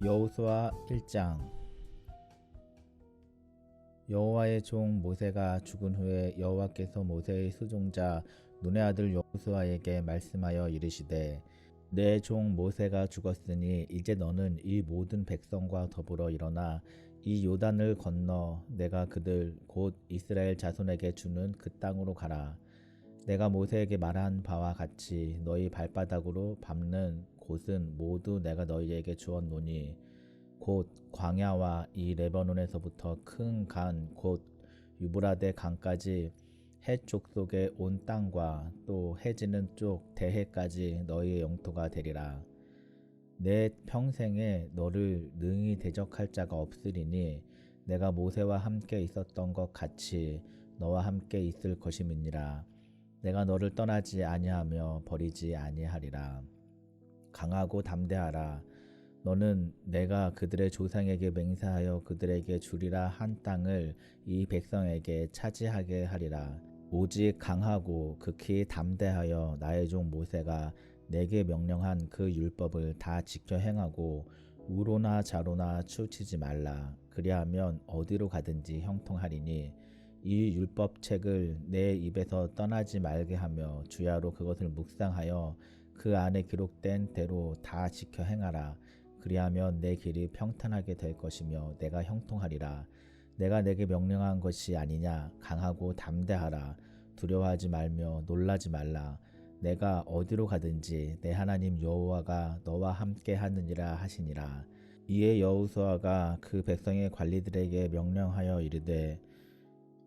여호수아 1장. 여호와의 종 모세가 죽은 후에 여호와께서 모세의 수종자 눈의 아들 여호수아에게 말씀하여 이르시되, 내 종 모세가 죽었으니 이제 너는 이 모든 백성과 더불어 일어나 이 요단을 건너 내가 그들 곧 이스라엘 자손에게 주는 그 땅으로 가라. 내가 모세에게 말한 바와 같이 너희 발바닥으로 밟는 곳은 모두 내가 너희에게 주었노니 곧 광야와 이 레바논에서부터 큰 간 곧 유브라데 강까지 해 족속의 온 땅과 또 해지는 쪽 대해까지 너희의 영토가 되리라. 내 평생에 너를 능히 대적할 자가 없으리니 내가 모세와 함께 있었던 것 같이 너와 함께 있을 것임이니라. 내가 너를 떠나지 아니하며 버리지 아니하리라. 강하고 담대하라. 너는 내가 그들의 조상에게 맹세하여 그들에게 주리라 한 땅을 이 백성에게 차지하게 하리라. 오직 강하고 극히 담대하여 나의 종 모세가 내게 명령한 그 율법을 다 지켜 행하고 우로나 좌로나 치우치지 말라. 그리하면 어디로 가든지 형통하리니 이 율법책을 내 입에서 떠나지 말게 하며 주야로 그것을 묵상하여 그 안에 기록된 대로 다 지켜 행하라. 그리하면 내 길이 평탄하게 될 것이며 내가 형통하리라. 내가 내게 명령한 것이 아니냐. 강하고 담대하라. 두려워하지 말며 놀라지 말라. 내가 어디로 가든지 내 하나님 여호와가 너와 함께 하느니라 하시니라. 이에 여호수아가 그 백성의 관리들에게 명령하여 이르되,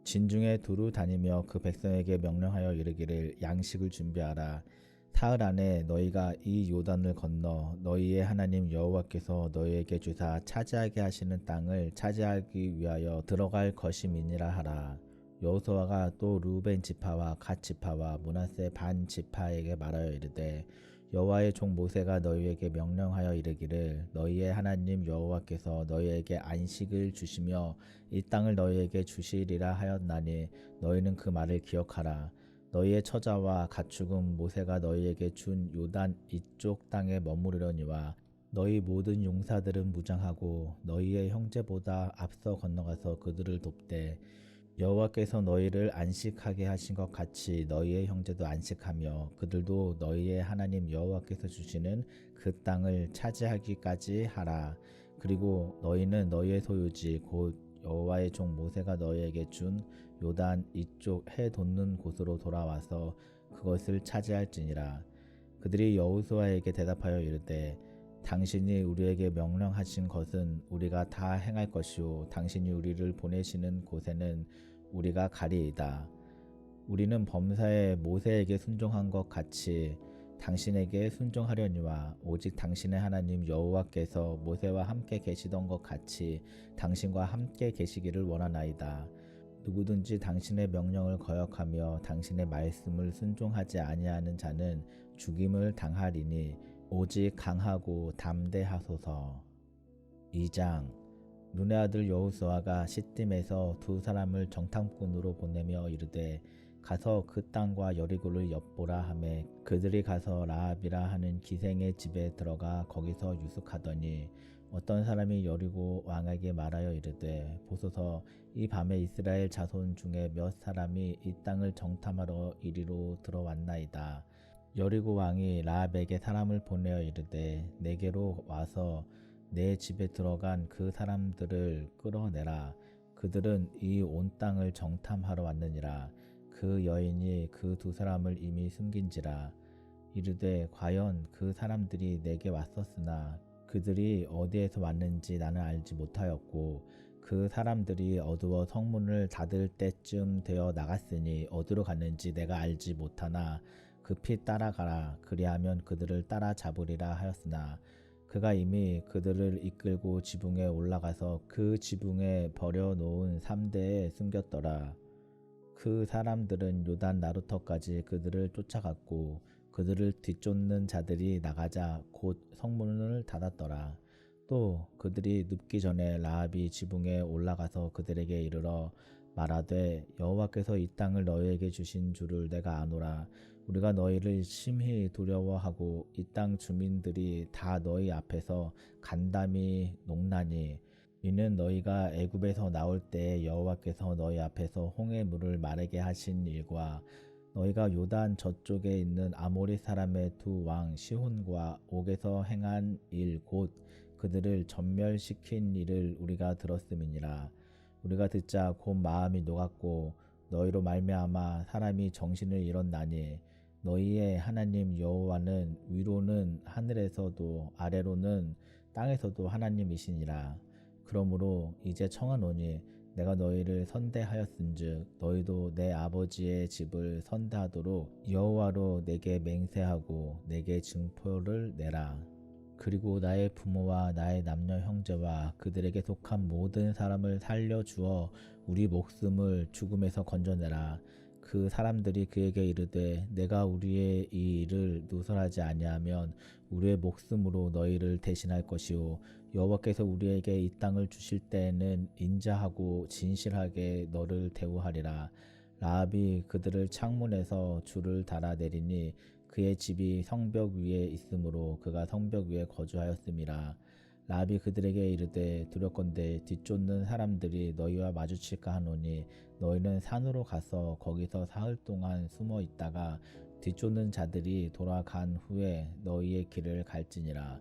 진중에 두루 다니며 그 백성에게 명령하여 이르기를 양식을 준비하라. 사흘 안에 너희가 이 요단을 건너 너희의 하나님 여호와께서 너희에게 주사 차지하게 하시는 땅을 차지하기 위하여 들어갈 것임이니라 하라. 여호수아가 또 루벤 지파와 갓 지파와 므낫세 반 지파에게 말하여 이르되, 여호와의 종 모세가 너희에게 명령하여 이르기를 너희의 하나님 여호와께서 너희에게 안식을 주시며 이 땅을 너희에게 주시리라 하였나니 너희는 그 말을 기억하라. 너희의 처자와 가축은 모세가 너희에게 준 요단 이쪽 땅에 머무르려니와 너희 모든 용사들은 무장하고 너희의 형제보다 앞서 건너가서 그들을 돕되, 여호와께서 너희를 안식하게 하신 것 같이 너희의 형제도 안식하며 그들도 너희의 하나님 여호와께서 주시는 그 땅을 차지하기까지 하라. 그리고 너희는 너희의 소유지 곧 여호와의 종 모세가 너희에게 준 요단 이쪽 해 돋는 곳으로 돌아와서 그것을 차지할지니라. 그들이 여호수아에게 대답하여 이르되, 당신이 우리에게 명령하신 것은 우리가 다 행할 것이요 당신이 우리를 보내시는 곳에는 우리가 가리이다. 우리는 범사에 모세에게 순종한 것 같이 당신에게 순종하려니와 오직 당신의 하나님 여호와께서 모세와 함께 계시던 것 같이 당신과 함께 계시기를 원하나이다. 누구든지 당신의 명령을 거역하며 당신의 말씀을 순종하지 아니하는 자는 죽임을 당하리니 오직 강하고 담대하소서. 2장. 눈의 아들 여호수아가 시딤에서 두 사람을 정탐꾼으로 보내며 이르되, 가서 그 땅과 여리고를 엿보라 하매 그들이 가서 라합이라 하는 기생의 집에 들어가 거기서 유숙하더니 어떤 사람이 여리고 왕에게 말하여 이르되, 보소서, 이 밤에 이스라엘 자손 중에 몇 사람이 이 땅을 정탐하러 이리로 들어왔나이다. 여리고 왕이 라합에게 사람을 보내어 이르되, 내게로 와서 내 집에 들어간 그 사람들을 끌어내라. 그들은 이 온 땅을 정탐하러 왔느니라. 그 여인이 그 두 사람을 이미 숨긴지라. 이르되, 과연 그 사람들이 내게 왔었으나 그들이 어디에서 왔는지 나는 알지 못하였고 그 사람들이 어두워 성문을 닫을 때쯤 되어 나갔으니 어디로 갔는지 내가 알지 못하나 급히 따라가라. 그리하면 그들을 따라잡으리라 하였으나 그가 이미 그들을 이끌고 지붕에 올라가서 그 지붕에 버려놓은 삼대에 숨겼더라. 그 사람들은 요단 나루터까지 그들을 쫓아갔고 그들을 뒤쫓는 자들이 나가자 곧 성문을 닫았더라. 또 그들이 눕기 전에 라합이 지붕에 올라가서 그들에게 이르러 말하되 여호와께서 이 땅을 너희에게 주신 줄을 내가 아노라. 우리가 너희를 심히 두려워하고 이 땅 주민들이 다 너희 앞에서 간담이 농나니 이는 너희가 애굽에서 나올 때에 여호와께서 너희 앞에서 홍해 물을 마르게 하신 일과 너희가 요단 저쪽에 있는 아모리 사람의 두 왕 시혼과 옥에서 행한 일 곧 그들을 전멸시킨 일을 우리가 들었음이니라. 우리가 듣자 곧 마음이 녹았고 너희로 말미암아 사람이 정신을 잃었나니 너희의 하나님 여호와는 위로는 하늘에서도 아래로는 땅에서도 하나님이시니라. 그러므로 이제 청하노니 내가 너희를 선대하였은즉 너희도 내 아버지의 집을 선대하도록 여호와로 내게 맹세하고 내게 증표를 내라. 그리고 나의 부모와 나의 남녀 형제와 그들에게 속한 모든 사람을 살려주어 우리 목숨을 죽음에서 건져내라. 그 사람들이 그에게 이르되 내가 우리의 이 일을 누설하지 아니하면 우리의 목숨으로 너희를 대신할 것이요 여호와께서 우리에게 이 땅을 주실 때에는 인자하고 진실하게 너를 대우하리라. 라합이 그들을 창문에서 줄을 달아 내리니 그의 집이 성벽 위에 있으므로 그가 성벽 위에 거주하였음이라. 라합이 그들에게 이르되 두렵건대 뒤쫓는 사람들이 너희와 마주칠까 하노니 너희는 산으로 가서 거기서 사흘 동안 숨어 있다가 뒤쫓는 자들이 돌아간 후에 너희의 길을 갈지니라.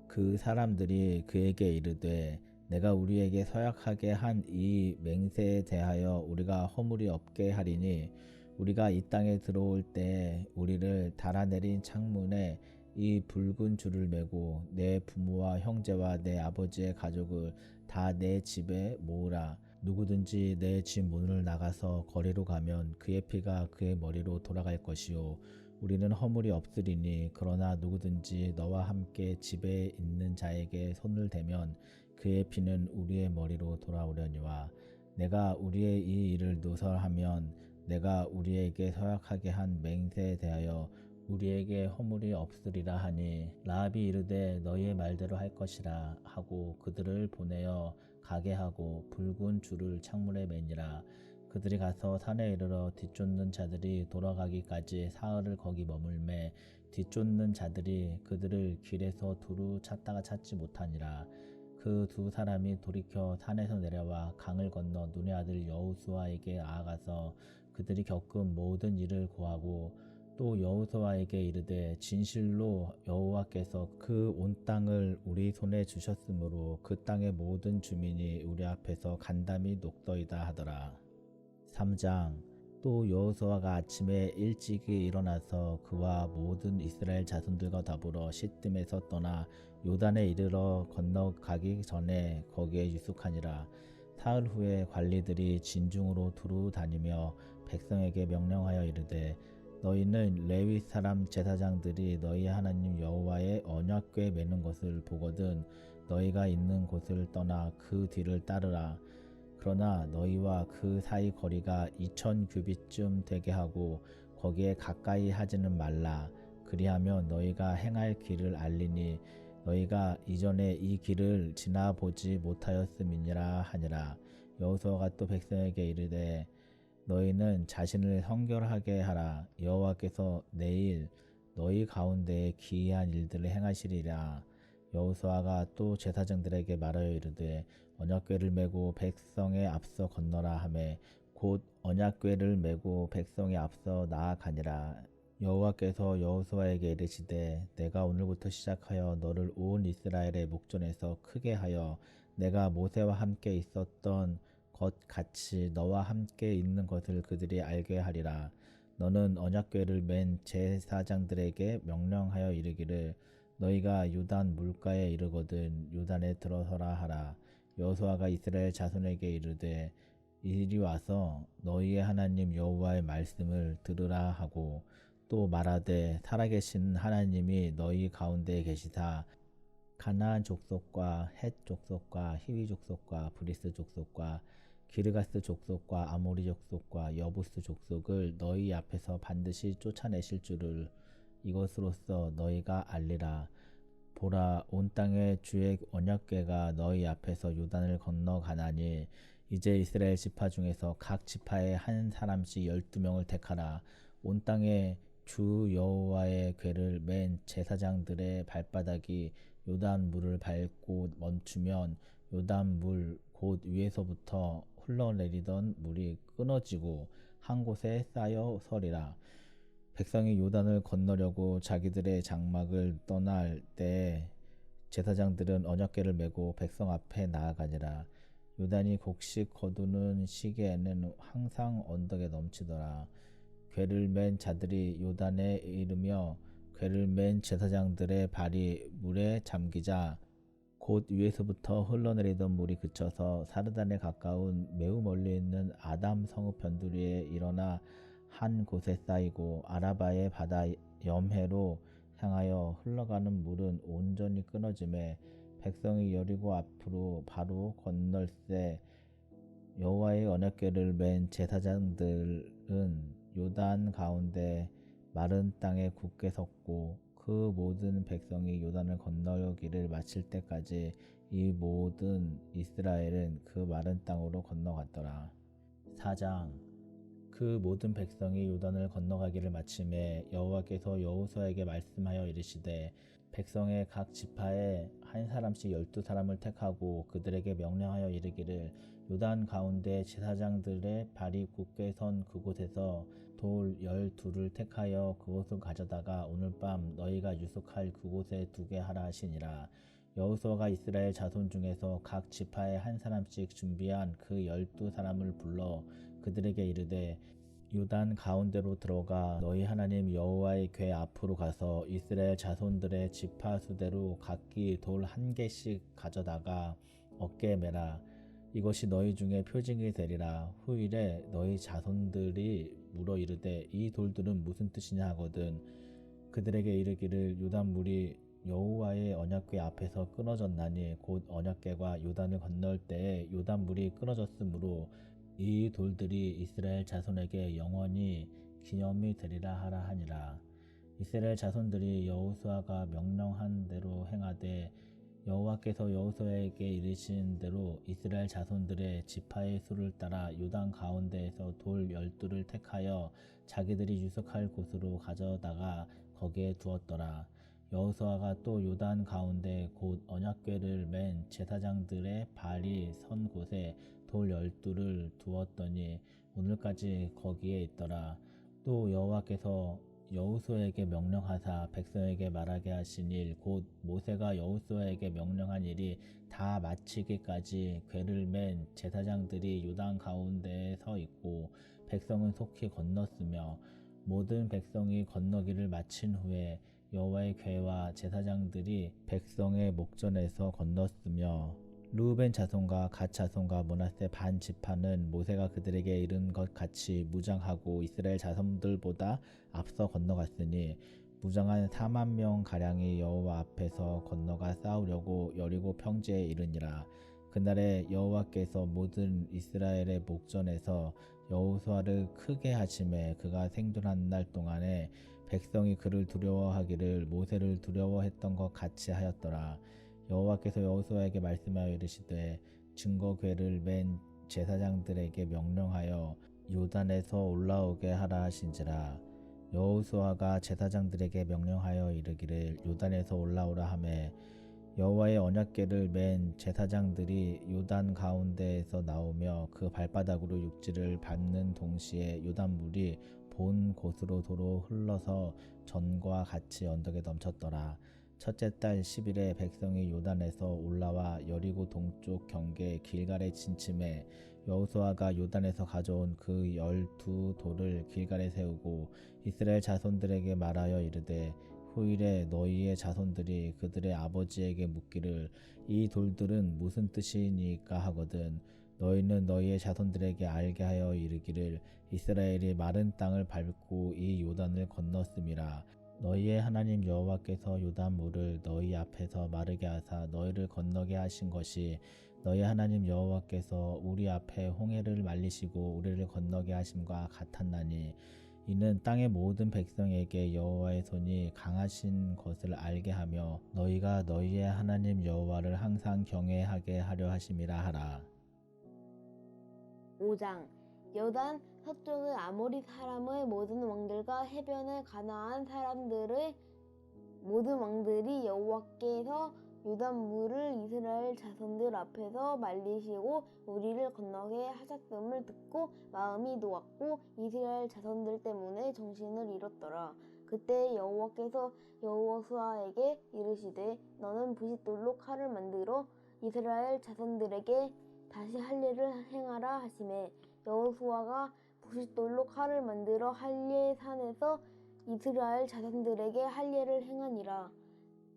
그 사람들이 그에게 이르되 내가 우리에게 서약하게 한 이 맹세에 대하여 우리가 허물이 없게 하리니 우리가 이 땅에 들어올 때 우리를 달아내린 창문에 이 붉은 줄을 매고 내 부모와 형제와 내 아버지의 가족을 다 내 집에 모으라. 누구든지 내 집 문을 나가서 거리로 가면 그의 피가 그의 머리로 돌아갈 것이요 우리는 허물이 없으리니 그러나 누구든지 너와 함께 집에 있는 자에게 손을 대면 그의 피는 우리의 머리로 돌아오려니와 내가 우리의 이 일을 누설하면 내가 우리에게 서약하게 한 맹세에 대하여 우리에게 허물이 없으리라 하니 라합이 이르되 너희의 말대로 할 것이라 하고 그들을 보내어 가게 하고 붉은 줄을 창문에 매니라. 그들이 가서 산에 이르러 뒤쫓는 자들이 돌아가기까지 사흘을 거기 머물매 뒤쫓는 자들이 그들을 길에서 두루 찾다가 찾지 못하니라. 그 두 사람이 돌이켜 산에서 내려와 강을 건너 눈의 아들 여호수아에게 나아가서 그들이 겪은 모든 일을 고하고 또 여호수아에게 이르되 진실로 여호와께서 그 온 땅을 우리 손에 주셨으므로 그 땅의 모든 주민이 우리 앞에서 간담이 녹더이다 하더라. 3장. 또 여호수아가 아침에 일찍이 일어나서 그와 모든 이스라엘 자손들과 더불어 시뜸에서 떠나 요단에 이르러 건너가기 전에 거기에 유숙하니라. 사흘 후에 관리들이 진중으로 두루 다니며 백성에게 명령하여 이르되 너희는 레위 사람 제사장들이 너희 하나님 여호와의 언약궤 매는 것을 보거든 너희가 있는 곳을 떠나 그 뒤를 따르라. 그러나 너희와 그 사이 거리가 2000 규빗쯤 되게 하고 거기에 가까이 하지는 말라. 그리하면 너희가 행할 길을 알리니 너희가 이전에 이 길을 지나보지 못하였음이니라 하니라. 여호수아가 또 백성에게 이르되 너희는 자신을 성결하게 하라. 여호와께서 내일 너희 가운데에 기이한 일들을 행하시리라. 여호수아가 또 제사장들에게 말하여 이르되 언약궤를 메고 백성의 앞서 건너라 하매 곧 언약궤를 메고 백성의 앞서 나아가니라. 여호와께서 여호수아에게 이르시되 내가 오늘부터 시작하여 너를 온 이스라엘의 목전에서 크게 하여 내가 모세와 함께 있었던 것 같이 너와 함께 있는 것을 그들이 알게 하리라. 너는 언약궤를 맨 제사장들에게 명령하여 이르기를 너희가 요단 물가에 이르거든 요단에 들어서라 하라. 여호수아가 이스라엘 자손에게 이르되 이리 와서 너희의 하나님 여호와의 말씀을 들으라 하고 또 말하되 살아계신 하나님이 너희 가운데 계시사 가나안 족속과 헷 족속과 히위 족속과 브리스 족속과 기르가스 족속과 아모리 족속과 여부스 족속을 너희 앞에서 반드시 쫓아내실 줄을 이것으로써 너희가 알리라. 보라 온 땅의 주의 언약궤가 너희 앞에서 요단을 건너가나니 이제 이스라엘 지파 중에서 각 지파에 한 사람씩 12명을 택하라. 온 땅에 주 여호와의 궤를 맨 제사장들의 발바닥이 요단 물을 밟고 멈추면 요단 물 곧 위에서부터 흘러내리던 물이 끊어지고 한 곳에 쌓여 서리라. 백성이 요단을 건너려고 자기들의 장막을 떠날 때에 제사장들은 언약궤를 메고 백성 앞에 나아가니라. 요단이 곡식 거두는 시기에는 항상 언덕에 넘치더라. 궤를 맨 자들이 요단에 이르며 궤를 맨 제사장들의 발이 물에 잠기자 곧 위에서부터 흘러내리던 물이 그쳐서 사르단에 가까운 매우 멀리 있는 아담 성읍 변두리에 일어나 한 곳에 쌓이고 아라바의 바다 염해로 향하여 흘러가는 물은 온전히 끊어짐에 백성이 여리고 앞으로 바로 건널새 여호와의 언약궤를 맨 제사장들은 요단 가운데 마른 땅에 굳게 섰고 그 모든 백성이 요단을 건너기를 마칠 때까지 이 모든 이스라엘은 그 마른 땅으로 건너갔더라. 4장 그 모든 백성이 요단을 건너가기를 마침에 여호와께서 여호수아에게 말씀하여 이르시되 백성의 각 지파에 한 사람씩 12사람을 택하고 그들에게 명령하여 이르기를 요단 가운데 제사장들의 발이 굳게 선 그곳에서 돌 12를 택하여 그곳을 가져다가 오늘 밤 너희가 유숙할 그곳에 두게 하라 하시니라. 여호수아가 이스라엘 자손 중에서 각 지파에 한 사람씩 준비한 그 12사람을 불러 그들에게 이르되 요단 가운데로 들어가 너희 하나님 여호와의 궤 앞으로 가서 이스라엘 자손들의 지파 수대로 각기 돌 한 개씩 가져다가 어깨에 매라. 이것이 너희 중에 표징이 되리라. 후일에 너희 자손들이 물어 이르되 이 돌들은 무슨 뜻이냐 하거든 그들에게 이르기를 요단 물이 여호와의 언약궤 앞에서 끊어졌나니 곧 언약궤가 요단을 건널 때에 요단 물이 끊어졌으므로 이 돌들이 이스라엘 자손에게 영원히 기념이 되리라 하라 하니라. 이스라엘 자손들이 여호수아가 명령한 대로 행하되 여호와께서 여호수아에게 이르신 대로 이스라엘 자손들의 지파의 수를 따라 요단 가운데에서 돌 12를 택하여 자기들이 유숙할 곳으로 가져다가 거기에 두었더라. 여호수아가 또 요단 가운데 곧 언약궤를 맨 제사장들의 발이 선 곳에 돌 12를 두었더니 오늘까지 거기에 있더라. 또 여호와께서 여호수아에게 명령하사 백성에게 말하게 하신 일 곧 모세가 여호수아에게 명령한 일이 다 마치기까지 궤를 맨 제사장들이 요단 가운데에 서 있고 백성은 속히 건넜으며 모든 백성이 건너기를 마친 후에 여호와의 궤와 제사장들이 백성의 목전에서 건넜으며 르우벤 자손과 갓 자손과 므낫세 반 지파는 모세가 그들에게 이른 것 같이 무장하고 이스라엘 자손들보다 앞서 건너갔으니 무장한 4만 명 가량이 여호와 앞에서 건너가 싸우려고 여리고 평지에 이르니라. 그날에 여호와께서 모든 이스라엘의 목전에서 여호수아를 크게 하심에 그가 생존한 날 동안에 백성이 그를 두려워하기를 모세를 두려워했던 것 같이 하였더라. 여호와께서 여호수아에게 말씀하여 이르시되 증거궤를 맨 제사장들에게 명령하여 요단에서 올라오게 하라 하신지라. 여호수아가 제사장들에게 명령하여 이르기를 요단에서 올라오라 하매 여호와의 언약궤를 맨 제사장들이 요단 가운데에서 나오며 그 발바닥으로 육지를 밟는 동시에 요단 물이 본 곳으로 도로 흘러서 전과 같이 언덕에 넘쳤더라. 첫째 달 10일에 백성이 요단에서 올라와 여리고 동쪽 경계 길갈에 진침해 여호수아가 요단에서 가져온 그 12돌을 길갈에 세우고 이스라엘 자손들에게 말하여 이르되 후일에 너희의 자손들이 그들의 아버지에게 묻기를 이 돌들은 무슨 뜻이니까 하거든 너희는 너희의 자손들에게 알게 하여 이르기를 이스라엘이 마른 땅을 밟고 이 요단을 건넜음이라. 너희의 하나님 여호와께서 요단 물을 너희 앞에서 마르게 하사 너희를 건너게 하신 것이 너희 하나님 여호와께서 우리 앞에 홍해를 말리시고 우리를 건너게 하심과 같았나니 이는 땅의 모든 백성에게 여호와의 손이 강하신 것을 알게 하며 너희가 너희의 하나님 여호와를 항상 경외하게 하려 하심이라 하라. 5장 여단 서쪽의 아모리 사람의 모든 왕들과 해변에 가나안 사람들의 모든 왕들이 여호와께서 요단물을 이스라엘 자손들 앞에서 말리시고 우리를 건너게 하셨음을 듣고 마음이 놓았고 이스라엘 자손들 때문에 정신을 잃었더라. 그때 여호와께서 여호수아에게 이르시되 너는 부싯돌로 칼을 만들어 이스라엘 자손들에게 다시 할례를 행하라 하시매 여호수아가 부싯돌로 칼을 만들어 할례 산에서 이스라엘 자손들에게 할례를 행하니라.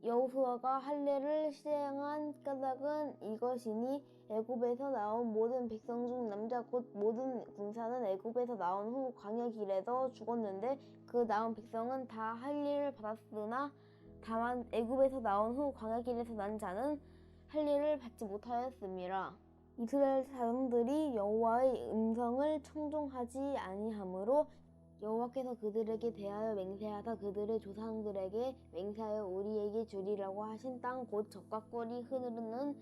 여호수아가 할례를 시행한 까닭은 이것이니 애굽에서 나온 모든 백성 중 남자 곧 모든 군사는 애굽에서 나온 후 광야 길에서 죽었는데 그 나온 백성은 다 할례를 받았으나 다만 애굽에서 나온 후 광야 길에서 난 자는 할례를 받지 못하였음이라. 이스라엘 자손들이 여호와의 음성을 청종하지 아니하므로 여호와께서 그들에게 대하여 맹세하사 그들의 조상들에게 맹세하여 우리에게 주리라고 하신 땅 곧 젖과 꿀이 흐르는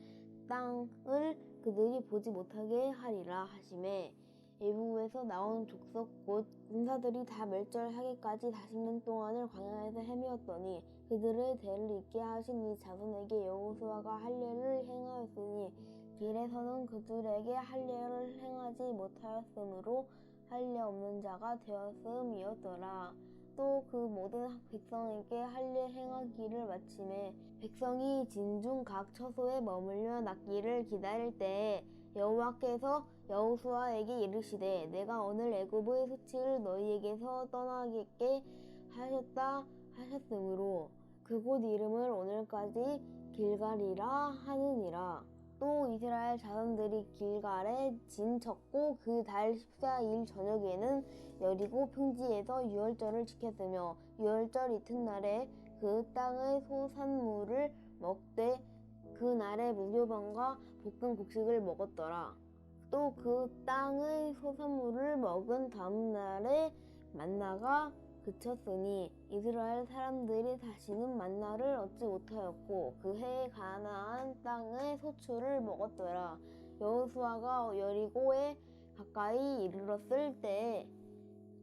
땅을 그들이 보지 못하게 하리라 하시매 애굽에서 나온 족속 곧 군사들이 다 멸절하기까지 40년 동안을 광야에서 헤매었더니 그들의 대를 잇게 하신 이 자손에게 여호수아가 할례를 행하였으니 길에서는 그들에게 할례를 행하지 못하였으므로 할례 없는 자가 되었음이었더라. 또 그 모든 백성에게 할례 행하기를 마침에 백성이 진중 각 처소에 머물며 낫기를 기다릴 때에 여호와께서 여호수아에게 이르시되 내가 오늘 애굽의 수치를 너희에게서 떠나게 하셨다 하셨으므로 그곳 이름을 오늘까지 길갈이라 하느니라. 또 이스라엘 자손들이 길갈에 진 쳤고 그 달 14일 저녁에는 여리고 평지에서 유월절을 지켰으며 유월절 이튿날에 그 땅의 소산물을 먹되 그 날에 무교병과 볶은 곡식을 먹었더라. 또 그 땅의 소산물을 먹은 다음 날에 만나가 그쳤으니 이스라엘 사람들이 다시는 만나를 얻지 못하였고 그 해에 가나안 땅의 소출을 먹었더라. 여호수아가 여리고에 가까이 이르렀을 때에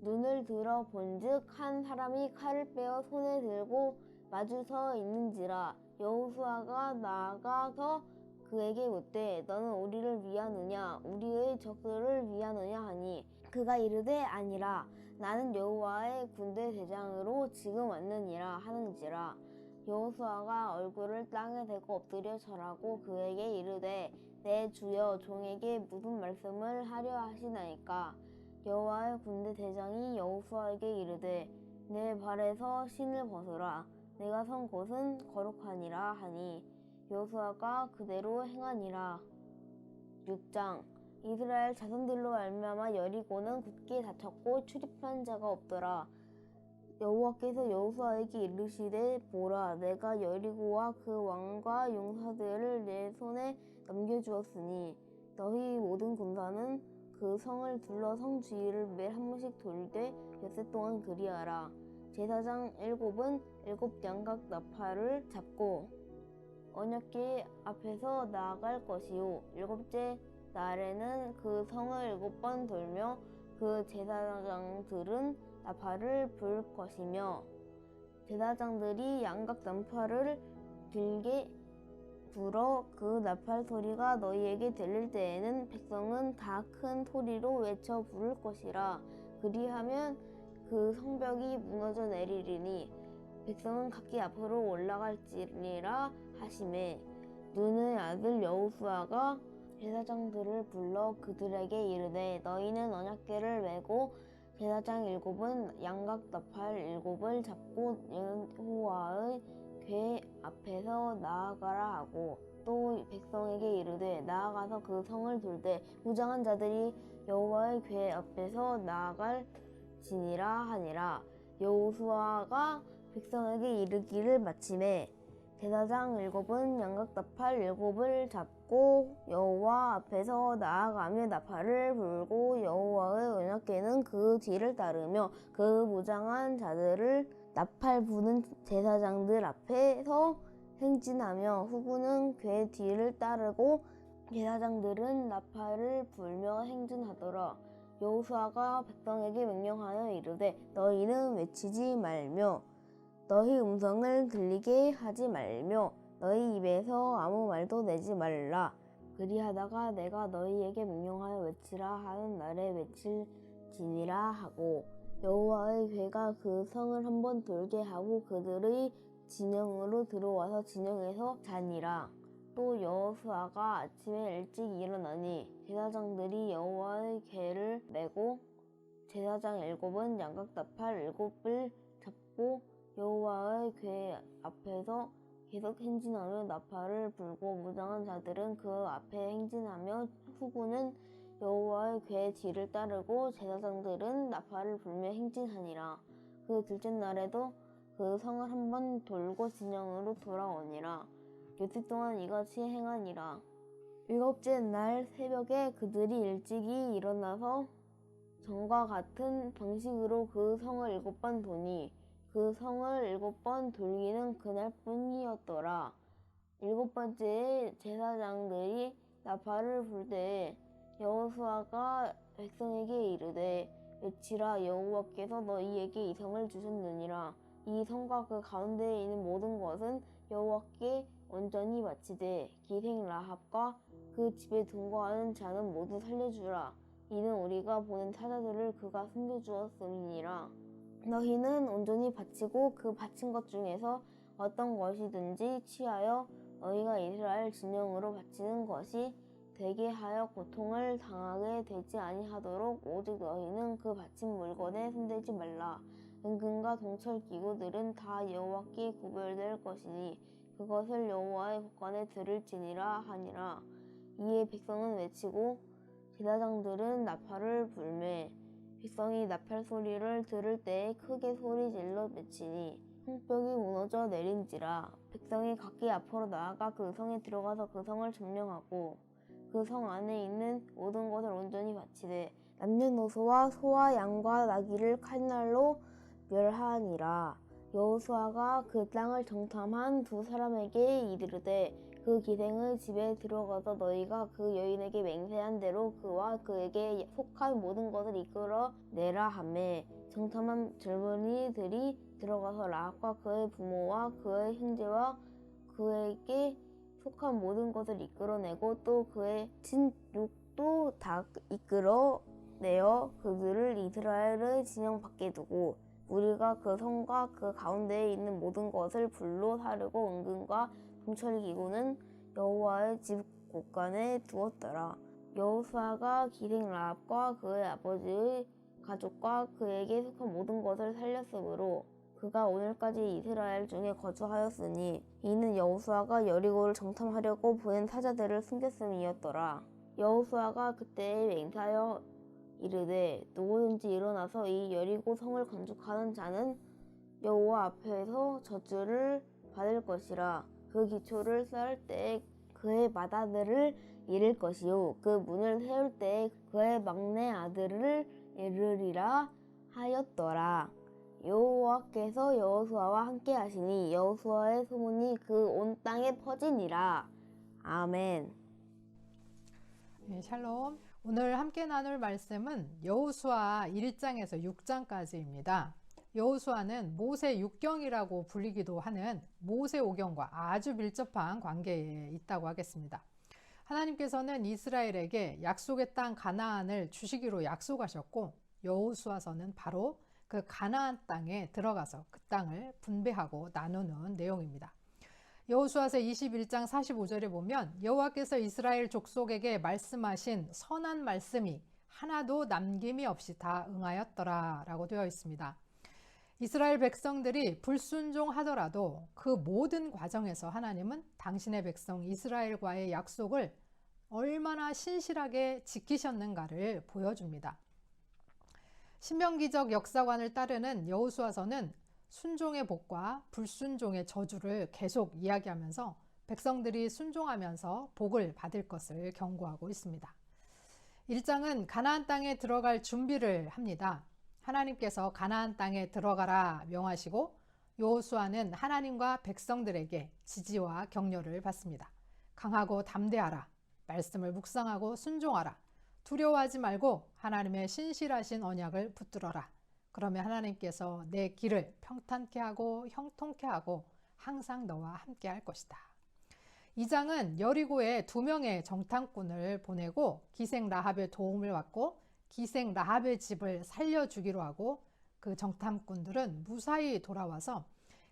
눈을 들어 본즉 한 사람이 칼을 빼어 손에 들고 마주서 있는지라. 여호수아가 나아가서 그에게 묻되 너는 우리를 위하느냐 우리의 적들을 위하느냐 하니 그가 이르되 아니라 나는 여호와의 군대 대장으로 지금 왔느니라 하는지라. 여호수아가 얼굴을 땅에 대고 엎드려 절하고 그에게 이르되 내 주여 종에게 무슨 말씀을 하려 하시나이까. 여호와의 군대 대장이 여호수아에게 이르되 내 발에서 신을 벗으라 내가 선 곳은 거룩하니라 하니 여호수아가 그대로 행하니라. 6장 이스라엘 자손들로 말미암아 여리고는 굳게 닫혔고 출입한 자가 없더라. 여호와께서 여호수아에게 이르시되 보라 내가 여리고와 그 왕과 용사들을 내 손에 넘겨주었으니 너희 모든 군사는 그 성을 둘러 성 주위를 매일 한 번씩 돌되 엿새 동안 그리하라. 제사장 7은 7 양각 나팔을 잡고 언약궤 앞에서 나아갈 것이요 7째 날에는 그 성을 7번 돌며 그 제사장들은 나팔을 불 것이며 제사장들이 양각 나팔을 길게 불어 그 나팔 소리가 너희에게 들릴 때에는 백성은 다 큰 소리로 외쳐 부를 것이라. 그리하면 그 성벽이 무너져 내리리니 백성은 각기 앞으로 올라갈지니라 하시매 눈의 아들 여호수아가 제사장들을 불러 그들에게 이르되 너희는 언약궤를 메고 제사장 7은 양각 나팔 7을 잡고 여호와의 궤 앞에서 나아가라 하고 또 백성에게 이르되 나아가서 그 성을 돌되 무장한 자들이 여호와의 궤 앞에서 나아갈지니라 하니라. 여호수아가 백성에게 이르기를 마침에 제사장 7은 양각 나팔 7을 잡고 여호와 앞에서 나아가며 나팔을 불고 여호와의 언약궤는 그 뒤를 따르며 그 무장한 자들을 나팔 부는 제사장들 앞에서 행진하며 후군은 궤 뒤를 따르고 제사장들은 나팔을 불며 행진하더라. 여호수아가 백성에게 명령하여 이르되 너희는 외치지 말며 너희 음성을 들리게 하지 말며 너희 입에서 아무 말도 내지 말라. 그리하다가 내가 너희에게 명령하여 외치라 하는 날에 외칠지니라 하고 여호와의 괴가 그 성을 한번 돌게 하고 그들의 진영으로 들어와서 진영에서 자니라. 또 여호수아가 아침에 일찍 일어나니 제사장들이 여호와의 궤를 메고 제사장 7은 양각 나팔 7을 잡고 여호와의 궤 앞에서 계속 행진하며 나팔을 불고 무장한 자들은 그 앞에 행진하며 후군은 여호와의 궤 뒤를 따르고 제사장들은 나팔을 불며 행진하니라. 그 둘째 날에도 그 성을 한번 돌고 진영으로 돌아오니라. 요새 동안 이같이 행하니라. 7째 날 새벽에 그들이 일찍이 일어나서 전과 같은 방식으로 그 성을 7번 도니 그 성을 7번 돌기는 그날뿐이었더라. 7번째에 제사장들이 나팔을 불 때에 여호수아가 백성에게 이르되 외치라. 여호와께서 너희에게 이 성을 주셨느니라. 이 성과 그 가운데에 있는 모든 것은 여호와께 온전히 바치되 기생 라합과 그 집에 등거하는 자는 모두 살려주라. 이는 우리가 보낸 사자들을 그가 숨겨주었음이니라. 너희는 온전히 바치고 그 바친 것 중에서 어떤 것이든지 취하여 너희가 이스라엘 진영으로 바치는 것이 되게 하여 고통을 당하게 되지 아니하도록 오직 너희는 그 바친 물건에 손대지 말라. 은금과 동철 기구들은 다 여호와께 구별될 것이니 그것을 여호와의 곳간에 들을지니라 하니라. 이에 백성은 외치고 제사장들은 나팔을 불매 백성이 나팔 소리를 들을 때에 크게 소리질러 외치니 성벽이 무너져 내린지라. 백성이 각기 앞으로 나아가 그 성에 들어가서 그 성을 점령하고 그 성 안에 있는 모든 것을 온전히 바치되 남녀노소와 소와 양과 나귀를 칼날로 멸하니라. 여호수아가 그 땅을 정탐한 두 사람에게 이르되 그 기생의 집에 들어가서 너희가 그 여인에게 맹세한 대로 그와 그에게 속한 모든 것을 이끌어 내라 하매 정탐한 젊은이들이 들어가서 라합과 그의 부모와 그의 형제와 그에게 속한 모든 것을 이끌어내고 또 그의 친족도 다 이끌어내어 그들을 이스라엘의 진영 밖에 두고 우리가 그 성과 그 가운데에 있는 모든 것을 불로 사르고 은금과 동철 기구는 여호와의 집 곳간에 두었더라. 여호수아가 기생 라합과 그의 아버지의 가족과 그에게 속한 모든 것을 살렸으므로 그가 오늘까지 이스라엘 중에 거주하였으니 이는 여호수아가 여리고를 정탐하려고 보낸 사자들을 숨겼음이었더라. 여호수아가 그때에 맹세하여 이르되 누구든지 일어나서 이 여리고 성을 건축하는 자는 여호와 앞에서 저주를 받을 것이라. 그 기초를 쌓을 때에 그의 맏아들을 잃을 것이요 그 문을 세울 때에 그의 막내 아들을 잃으리라 하였더라. 여호와께서 여호수아와 함께 하시니 여호수아의 소문이 그 온 땅에 퍼지니라. 아멘. 네, 샬롬. 오늘 함께 나눌 말씀은 여호수아 1장에서 6장까지입니다. 여호수아는 모세 6경이라고 불리기도 하는 모세 5경과 아주 밀접한 관계에 있다고 하겠습니다. 하나님께서는 이스라엘에게 약속의 땅 가나안을 주시기로 약속하셨고 여호수아서는 바로 그 가나안 땅에 들어가서 그 땅을 분배하고 나누는 내용입니다. 여호수아서 21장 45절에 보면 여호와께서 이스라엘 족속에게 말씀하신 선한 말씀이 하나도 남김이 없이 다 응하였더라 라고 되어 있습니다. 이스라엘 백성들이 불순종하더라도 그 모든 과정에서 하나님은 당신의 백성 이스라엘과의 약속을 얼마나 신실하게 지키셨는가를 보여줍니다. 신명기적 역사관을 따르는 여호수아서는 순종의 복과 불순종의 저주를 계속 이야기하면서 백성들이 순종하면서 복을 받을 것을 경고하고 있습니다. 1장은 가나안 땅에 들어갈 준비를 합니다. 하나님께서 가나안 땅에 들어가라 명하시고 여호수아는 하나님과 백성들에게 지지와 격려를 받습니다. 강하고 담대하라. 말씀을 묵상하고 순종하라. 두려워하지 말고 하나님의 신실하신 언약을 붙들어라. 그러면 하나님께서 내 길을 평탄케 하고 형통케 하고 항상 너와 함께 할 것이다. 2장은 여리고에 2명의 정탐꾼을 보내고 기생 라합의 도움을 받고 기생 라합의 집을 살려주기로 하고 그 정탐꾼들은 무사히 돌아와서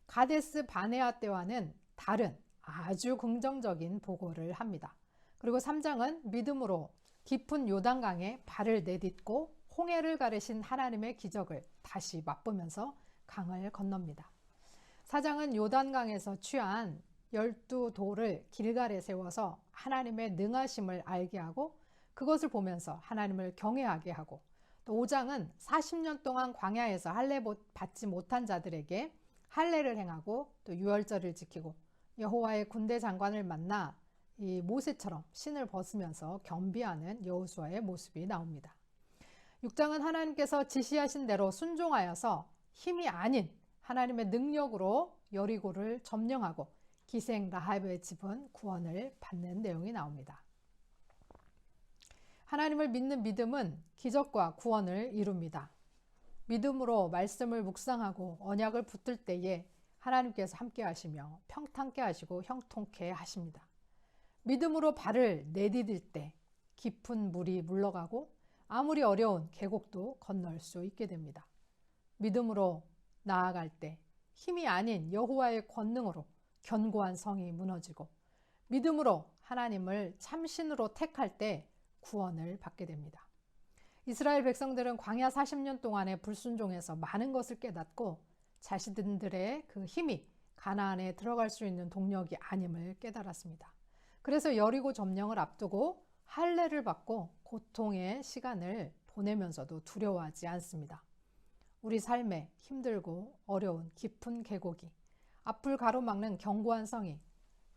가데스 바네아 때와는 다른 아주 긍정적인 보고를 합니다. 그리고 3장은 믿음으로 깊은 요단강에 발을 내딛고 홍해를 가르신 하나님의 기적을 다시 맛보면서 강을 건넙니다. 4장은 요단강에서 취한 12돌을 길갈에 세워서 하나님의 능하심을 알게 하고 그것을 보면서 하나님을 경외하게 하고, 또 5장은 40년 동안 광야에서 할례 받지 못한 자들에게 할례를 행하고 또 유월절을 지키고 여호와의 군대 장관을 만나 이 모세처럼 신을 벗으면서 겸비하는 여호수아의 모습이 나옵니다. 6장은 하나님께서 지시하신 대로 순종하여서 힘이 아닌 하나님의 능력으로 여리고를 점령하고 기생 라합의 집은 구원을 받는 내용이 나옵니다. 하나님을 믿는 믿음은 기적과 구원을 이룹니다. 믿음으로 말씀을 묵상하고 언약을 붙들 때에 하나님께서 함께 하시며 평탄케 하시고 형통케 하십니다. 믿음으로 발을 내디딜 때 깊은 물이 물러가고 아무리 어려운 계곡도 건널 수 있게 됩니다. 믿음으로 나아갈 때 힘이 아닌 여호와의 권능으로 견고한 성이 무너지고 믿음으로 하나님을 참신으로 택할 때 구원을 받게 됩니다. 이스라엘 백성들은 광야 40년 동안의 불순종에서 많은 것을 깨닫고 자신들의 그 힘이 가나안에 들어갈 수 있는 동력이 아님을 깨달았습니다. 그래서 여리고 점령을 앞두고 할례를 받고 고통의 시간을 보내면서도 두려워하지 않습니다. 우리 삶에 힘들고 어려운 깊은 계곡이, 앞을 가로막는 견고한 성이,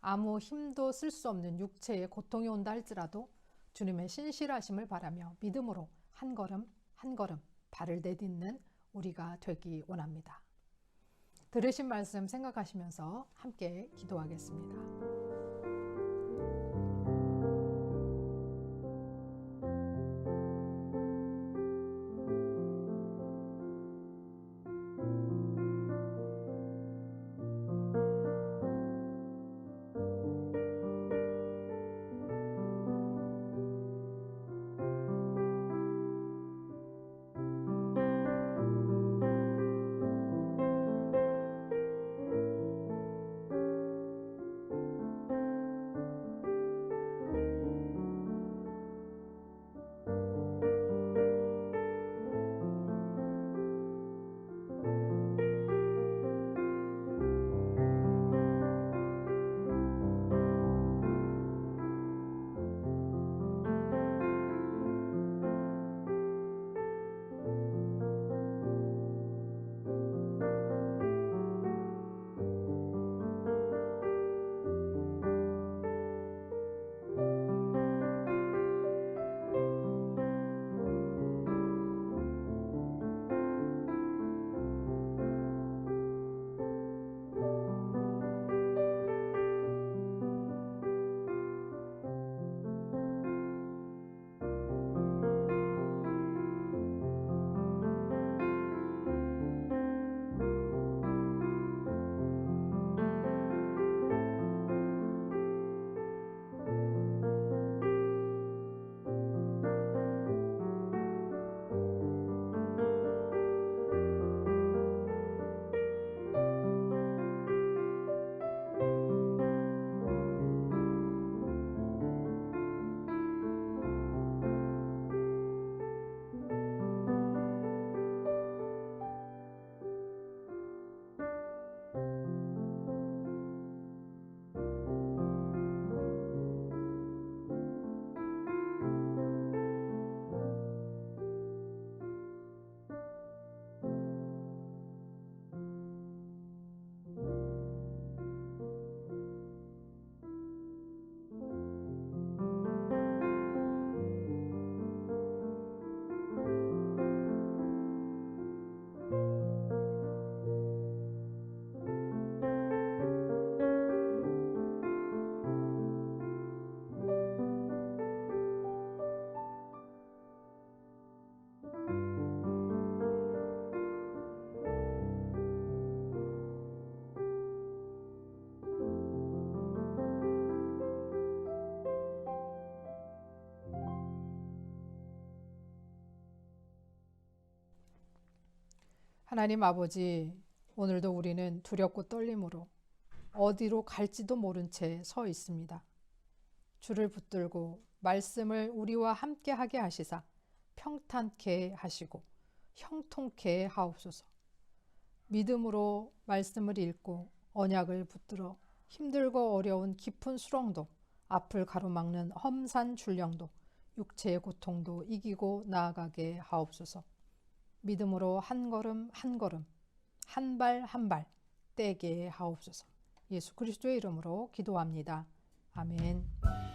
아무 힘도 쓸 수 없는 육체의 고통이 온다 할지라도 주님의 신실하심을 바라며 믿음으로 한 걸음 한 걸음 발을 내딛는 우리가 되기 원합니다. 들으신 말씀 생각하시면서 함께 기도하겠습니다. 하나님 아버지, 오늘도 우리는 두렵고 떨림으로 어디로 갈지도 모른 채 서 있습니다. 주를 붙들고 말씀을 우리와 함께 하게 하시사 평탄케 하시고 형통케 하옵소서. 믿음으로 말씀을 읽고 언약을 붙들어 힘들고 어려운 깊은 수렁도, 앞을 가로막는 험산 줄령도, 육체의 고통도 이기고 나아가게 하옵소서. 믿음으로 한 걸음 한 걸음, 한 발 한 발 떼게 하옵소서. 예수 그리스도의 이름으로 기도합니다. 아멘.